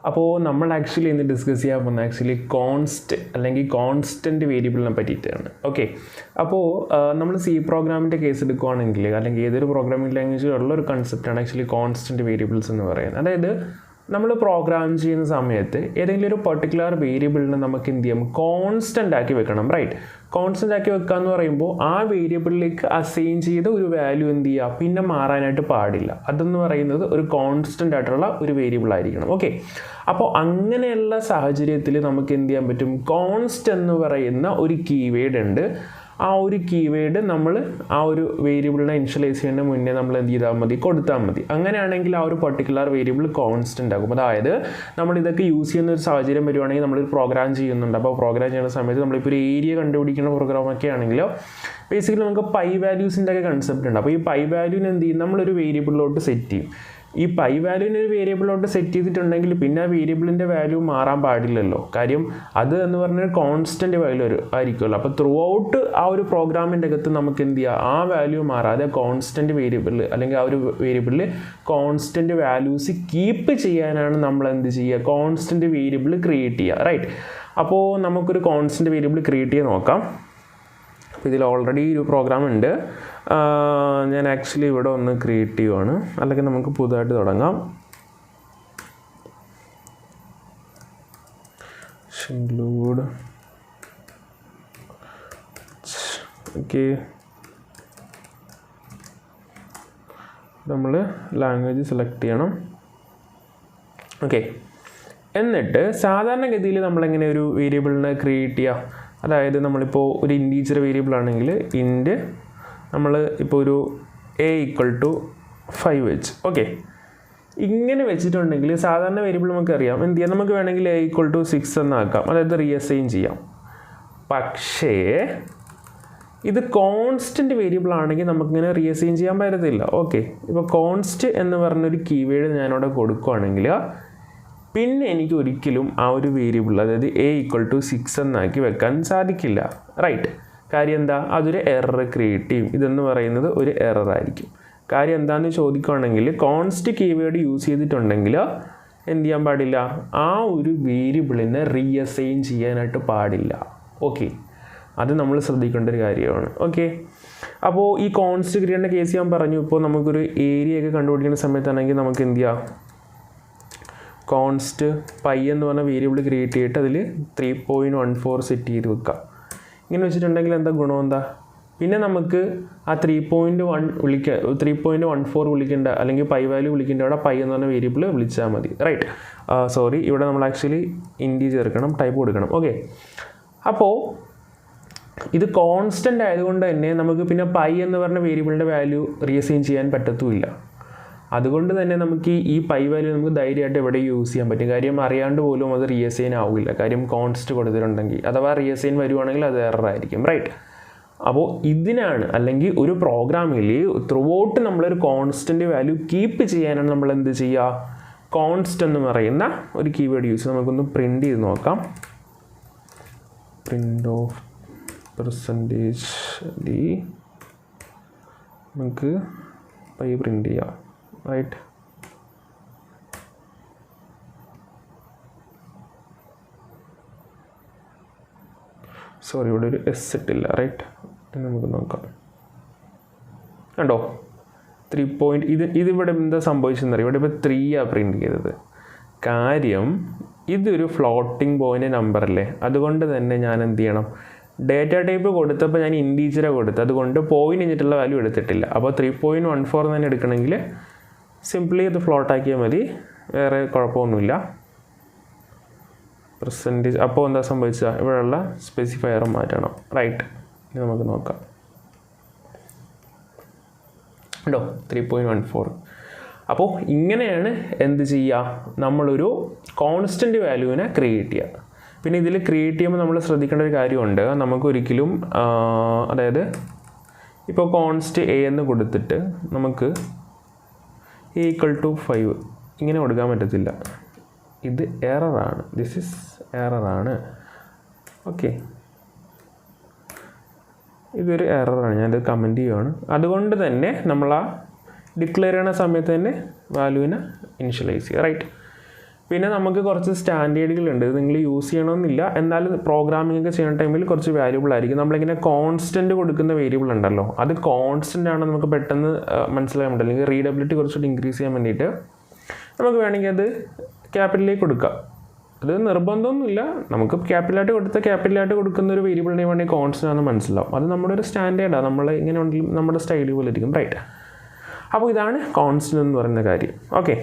അപ്പോൾ നമ്മൾ ആക്ച്വലി ഇന്ന് ഡിസ്കസ് ചെയ്യാൻ പോകുന്നത് ആക്ച്വലി കോൺസ്റ്റൻറ്റ് വേരിയബിളിനെ പറ്റിയിട്ടാണ്. ഓക്കെ, അപ്പോൾ നമ്മൾ സി പ്രോഗ്രാമിൻ്റെ കേസ് എടുക്കുകയാണെങ്കിൽ അല്ലെങ്കിൽ ഏതൊരു പ്രോഗ്രാമിംഗ് ലാംഗ്വേജിലുള്ള ഒരു കൺസെപ്റ്റാണ് ആക്ച്വലി കോൺസ്റ്റൻറ്റ് വേരിയബിൾസ് എന്ന് പറയുന്നത്. അതായത് നമ്മൾ പ്രോഗ്രാം ചെയ്യുന്ന സമയത്ത് ഏതെങ്കിലും ഒരു പെർട്ടിക്കുലർ വേരിയബിളിനെ നമുക്ക് എന്ത് ചെയ്യാം, കോൺസ്റ്റൻ്റ് ആക്കി വെക്കണം. റൈറ്റ്, കോൺസ്റ്റൻ്റ് ആക്കി വെക്കുക എന്ന് പറയുമ്പോൾ ആ വേരിയബിളിലേക്ക് അസൈൻ ചെയ്ത ഒരു വാല്യൂ എന്ത് ചെയ്യുക, പിന്നെ മാറാനായിട്ട് പാടില്ല. അതെന്ന് പറയുന്നത് ഒരു കോൺസ്റ്റൻ്റ് ആയിട്ടുള്ള ഒരു വേരിയബിൾ ആയിരിക്കണം. ഓക്കെ, അപ്പോൾ അങ്ങനെയുള്ള സാഹചര്യത്തിൽ നമുക്ക് എന്ത് ചെയ്യാൻ പറ്റും, കോൺസ്റ്റ് എന്ന് പറയുന്ന ഒരു കീവേഡ് ഉണ്ട്. ആ ഒരു കീവേഡ് നമ്മൾ ആ ഒരു വേരിയബിളിനെ ഇനിഷ്യലൈസ് ചെയ്യുന്നതിന് മുന്നേ നമ്മൾ എന്ത് ചെയ്താൽ മതി, കൊടുത്താൽ മതി. അങ്ങനെയാണെങ്കിൽ ആ ഒരു പർട്ടിക്കുലർ വേരിയബിൾ കോൺസ്റ്റൻ്റ് ആകും. അതായത് നമ്മൾ ഇതൊക്കെ യൂസ് ചെയ്യുന്ന ഒരു സാഹചര്യം വരുവാണെങ്കിൽ നമ്മളൊരു പ്രോഗ്രാം ചെയ്യുന്നുണ്ട്. അപ്പോൾ പ്രോഗ്രാം ചെയ്യുന്ന സമയത്ത് നമ്മളിപ്പോൾ ഒരു ഏരിയ കണ്ടുപിടിക്കുന്ന പ്രോഗ്രാമൊക്കെ ആണെങ്കിലോ ബേസിക്കലി നമുക്ക് പൈ വാല്യൂസിൻ്റെ ഒക്കെ കൺസെപ്റ്റ് ഉണ്ട്. അപ്പോൾ ഈ പൈ വാല്യൂവിന് എന്ത് ചെയ്യും, നമ്മളൊരു വേരിയബിളിലോട്ട് സെറ്റ് ചെയ്യും. ഈ പൈ വാല്യൂവിന് ഒരു വേരിയബിളിലോട്ട് സെറ്റ് ചെയ്തിട്ടുണ്ടെങ്കിൽ പിന്നെ ആ വേരിയബിളിൻ്റെ വാല്യൂ മാറാൻ പാടില്ലല്ലോ. കാര്യം അത് എന്ന് പറഞ്ഞാൽ കോൺസ്റ്റൻറ്റ് വാല്യൂ ആയിരിക്കുമല്ലോ. അപ്പോൾ ത്രൂ ഔട്ട് ആ ഒരു പ്രോഗ്രാമിൻ്റെ അകത്ത് നമുക്ക് എന്ത് ചെയ്യുക, ആ വാല്യൂ മാറാതെ കോൺസ്റ്റൻറ്റ് വേരിയബിൾ അല്ലെങ്കിൽ ആ ഒരു വേരിയബിളിൽ കോൺസ്റ്റൻറ്റ് വാല്യൂസ് കീപ്പ് ചെയ്യാനാണ് നമ്മൾ എന്ത് ചെയ്യുക, കോൺസ്റ്റൻറ്റ് വേരിയബിൾ ക്രിയേറ്റ് ചെയ്യുക. റൈറ്റ്, അപ്പോൾ നമുക്കൊരു കോൺസ്റ്റൻറ്റ് വേരിയബിൾ ക്രിയേറ്റ് ചെയ്ത് നോക്കാം. അപ്പോൾ ഇതിൽ ഓൾറെഡി ഒരു പ്രോഗ്രാം ഉണ്ട്. ഞാൻ ആക്ച്വലി ഇവിടെ ഒന്ന് ക്രിയേറ്റ് ചെയ്യുവാണ്, അല്ലെങ്കിൽ നമുക്ക് പുതുതായിട്ട് തുടങ്ങാം. ഇൻക്ലൂഡ് ഓക്കെ, നമ്മൾ ലാംഗ്വേജ് സെലക്ട് ചെയ്യണം. ഓക്കെ, എന്നിട്ട് സാധാരണഗതിയിൽ നമ്മളെങ്ങനെ ഒരു വേരിയബിളിനെ ക്രിയേറ്റ് ചെയ്യുക, അതായത് നമ്മളിപ്പോൾ ഒരു ഇൻറ്റീജർ വേരിയബിൾ ആണെങ്കിൽ ഇൻറ്റ് നമ്മൾ ഇപ്പോൾ ഒരു a=5 വെച്ച്. ഓക്കെ, ഇങ്ങനെ വെച്ചിട്ടുണ്ടെങ്കിൽ സാധാരണ വേരിയബിൾ നമുക്കറിയാം എന്ത് ചെയ്യാം, നമുക്ക് വേണമെങ്കിൽ a=6 എന്നാക്കാം, അതായത് റീഅസൈൻ ചെയ്യാം. പക്ഷേ ഇത് കോൺസ്റ്റൻറ്റ് വേരിയബിൾ ആണെങ്കിൽ നമുക്കിങ്ങനെ റീഅസൈൻ ചെയ്യാൻ പറ്റത്തില്ല. ഓക്കെ, ഇപ്പോൾ കോൺസ്റ്റ് എന്ന് പറഞ്ഞൊരു കീവേഡ് ഞാനിവിടെ കൊടുക്കുകയാണെങ്കിൽ പിന്നെ എനിക്ക് ഒരിക്കലും ആ ഒരു വേരിയബിൾ അതായത് a=6 എന്നാക്കി വെക്കാൻ സാധിക്കില്ല. റൈറ്റ്, കാര്യം എന്താ, അതൊരു എറർ ക്രിയേറ്റ് ചെയ്യും. ഇതെന്ന് പറയുന്നത് ഒരു എറർ ആയിരിക്കും. കാര്യം എന്താണെന്ന് ചോദിക്കുകയാണെങ്കിൽ കോൺസ്റ്റ് കീവേഡ് യൂസ് ചെയ്തിട്ടുണ്ടെങ്കിൽ എന്ത് ചെയ്യാൻ പാടില്ല, ആ ഒരു വേരിയബിളിനെ റീഅസൈൻ ചെയ്യാനായിട്ട് പാടില്ല. ഓക്കെ, അത് നമ്മൾ ശ്രദ്ധിക്കേണ്ട ഒരു കാര്യമാണ്. ഓക്കെ, അപ്പോൾ ഈ കോൺസ്റ്റ് ക്രിയേറ്റിൻ്റെ കേസ് ഞാൻ പറഞ്ഞു. ഇപ്പോൾ നമുക്കൊരു ഏരിയ ഒക്കെ കണ്ടുപിടിക്കുന്ന സമയത്താണെങ്കിൽ നമുക്ക് എന്ത് ചെയ്യാം, കോൺസ്റ്റ് പൈ എന്ന് പറഞ്ഞ വേരിയബിൾ ക്രിയേറ്റ് ചെയ്തിട്ട് അതിൽ 3.14 സെറ്റ് ചെയ്ത് വെക്കാം. ഇങ്ങനെ വെച്ചിട്ടുണ്ടെങ്കിൽ എന്താ ഗുണം എന്താ, പിന്നെ നമുക്ക് ആ 3.14 വിളിക്കേണ്ട അല്ലെങ്കിൽ പൈ വാല്യൂ വിളിക്കേണ്ട അവിടെ പൈ എന്ന് പറഞ്ഞ വേരിയബിൾ വിളിച്ചാൽ മതി. റൈറ്റ്, സോറി, ഇവിടെ നമ്മൾ ആക്ച്വലി ഇൻറ്റീജർ ചേർക്കണം, ടൈപ്പ് കൊടുക്കണം. ഓക്കെ, അപ്പോൾ ഇത് കോൺസ്റ്റൻ്റ് ആയതുകൊണ്ട് തന്നെ നമുക്ക് പിന്നെ പൈ എന്ന് പറഞ്ഞ വേരിയബിളിൻ്റെ വാല്യൂ റീഅസൈൻ ചെയ്യാൻ പറ്റത്തുമില്ല. അതുകൊണ്ട് തന്നെ നമുക്ക് ഈ പൈ വാല്യൂ നമുക്ക് ധൈര്യമായിട്ട് എവിടെ യൂസ് ചെയ്യാൻ പറ്റും. കാര്യം അറിയാണ്ട് പോലും അത് റീഅസൈൻ ആവില്ല, കാര്യം കോൺസ്റ്റ് കൊടുത്തിട്ടുണ്ടെങ്കിൽ. അഥവാ റീഅസൈൻ വരുവാണെങ്കിൽ അത് എറർ ആയിരിക്കും. റൈറ്റ്, അപ്പോൾ ഇതിനാണ് അല്ലെങ്കിൽ ഒരു പ്രോഗ്രാമിൽ ത്രൂ ഔട്ട് നമ്മളൊരു കോൺസ്റ്റൻറ്റ് വാല്യൂ കീപ്പ് ചെയ്യാനാണ് നമ്മൾ എന്ത് ചെയ്യുക, കോൺസ്റ്റ് എന്ന് പറയുന്ന ഒരു കീവേഡ് യൂസ്. നമുക്കൊന്ന് പ്രിൻ്റ് ചെയ്ത് നോക്കാം. പ്രിൻ്റ് ഓഫ് പെർസെൻറ്റേജ് നമുക്ക് പൈ പ്രിൻ്റ് ചെയ്യാം. റൈറ്റ്, സോറി, ഇവിടെ ഒരു എസ് ഇട്ടില്ല. റൈറ്റ്, നമുക്ക് നോക്കാം. കണ്ടോ 3 ഇതിവിടെ എന്താ സംഭവിച്ചെന്നറിയാം, ഇവിടെ ഇപ്പോൾ 3 പ്രിൻ്റ് ചെയ്തത്. കാര്യം ഇതൊരു ഫ്ലോട്ടിംഗ് പോയിൻ്റ് നമ്പർ അല്ലേ, അതുകൊണ്ട് തന്നെ ഞാൻ എന്ത് ചെയ്യണം, ഡേറ്റ ടൈപ്പ് കൊടുത്തപ്പോൾ ഞാൻ ഇൻറ്റീജറാണ് കൊടുത്തത്, അതുകൊണ്ട് പോയിൻ്റ് കഴിഞ്ഞിട്ടുള്ള വാല്യൂ എടുത്തിട്ടില്ല. അപ്പോൾ 3.14 തന്നെ എടുക്കണമെങ്കിൽ സിംപ്ലി ഇത് ഫ്ലോട്ടാക്കിയാൽ മതി, വേറെ കുഴപ്പമൊന്നുമില്ല. പെർസെൻറ്റേജ് അപ്പോൾ എന്താ സംഭവിച്ചാൽ ഇവിടെയുള്ള സ്പെസിഫയർ മാറ്റണം. റൈറ്റ്, ഇനി നമുക്ക് നോക്കാം. ഉണ്ടോ 3.14. അപ്പോൾ ഇങ്ങനെയാണ് എന്ത് ചെയ്യുക, നമ്മളൊരു കോൺസ്റ്റൻറ്റ് വാല്യൂവിനെ ക്രിയേറ്റ് ചെയ്യുക. പിന്നെ ഇതിൽ ക്രിയേറ്റ് ചെയ്യുമ്പോൾ നമ്മൾ ശ്രദ്ധിക്കേണ്ട ഒരു കാര്യമുണ്ട്. നമുക്കൊരിക്കലും അതായത് ഇപ്പോൾ കോൺസ്റ്റ് എ എന്ന് കൊടുത്തിട്ട് നമുക്ക് a=5 ഇങ്ങനെ കൊടുക്കാൻ പറ്റത്തില്ല. ഇത് എററാണ്, ദിസ് ഈസ് എററാണ്. ഓക്കെ, ഇതൊരു എററാണ്, ഞാനത് കമൻറ്റ് ചെയ്യുകയാണ്. അതുകൊണ്ട് തന്നെ നമ്മൾ ആ ഡിക്ലെയർ ചെയ്യുന്ന സമയത്ത് തന്നെ വാല്യൂവിനെ ഇനിഷ്യലൈസ് ചെയ്യുക. റൈറ്റ്, പിന്നെ നമുക്ക് കുറച്ച് സ്റ്റാൻഡേർഡുകളുണ്ട്, ഇത് നിങ്ങൾ യൂസ് ചെയ്യണമെന്നില്ല, എന്നാലും പ്രോഗ്രാമിംഗ് ഒക്കെ ചെയ്യുന്ന ടൈമിൽ കുറച്ച് വാല്യൂബിൾ ആയിരിക്കും. നമ്മളിങ്ങനെ കോൺസ്റ്റൻറ്റ് കൊടുക്കുന്ന വേരിയബിൾ ഉണ്ടല്ലോ, അത് കോൺസ്റ്റൻ്റ് ആണ് നമുക്ക് പെട്ടെന്ന് മനസ്സിലാക്കാൻ പറ്റില്ല, അല്ലെങ്കിൽ റീഡബിലിറ്റി കുറച്ചുകൂടി ഇൻക്രീസ് ചെയ്യാൻ വേണ്ടിയിട്ട് നമുക്ക് വേണമെങ്കിൽ അത് ക്യാപിറ്റലിലേക്ക് കൊടുക്കാം. അത് നിർബന്ധമൊന്നുമില്ല, നമുക്ക് ക്യാപിറ്റലായിട്ട് കൊടുക്കുന്ന ഒരു വേരിയബിളിനെ വേണമെങ്കിൽ കോൺസ്റ്റൻ്റ് ആണെന്ന് മനസ്സിലാവും. അത് നമ്മുടെ ഒരു സ്റ്റാൻഡേർഡാണ്, നമ്മൾ ഇങ്ങനെ ഉണ്ടെങ്കിൽ നമ്മുടെ സ്റ്റൈൽ പോലെ ഇരിക്കും, റൈറ്റ്. അപ്പോൾ ഇതാണ് കോൺസ്റ്റൻ്റ് എന്ന് പറയുന്ന കാര്യം. ഓക്കെ.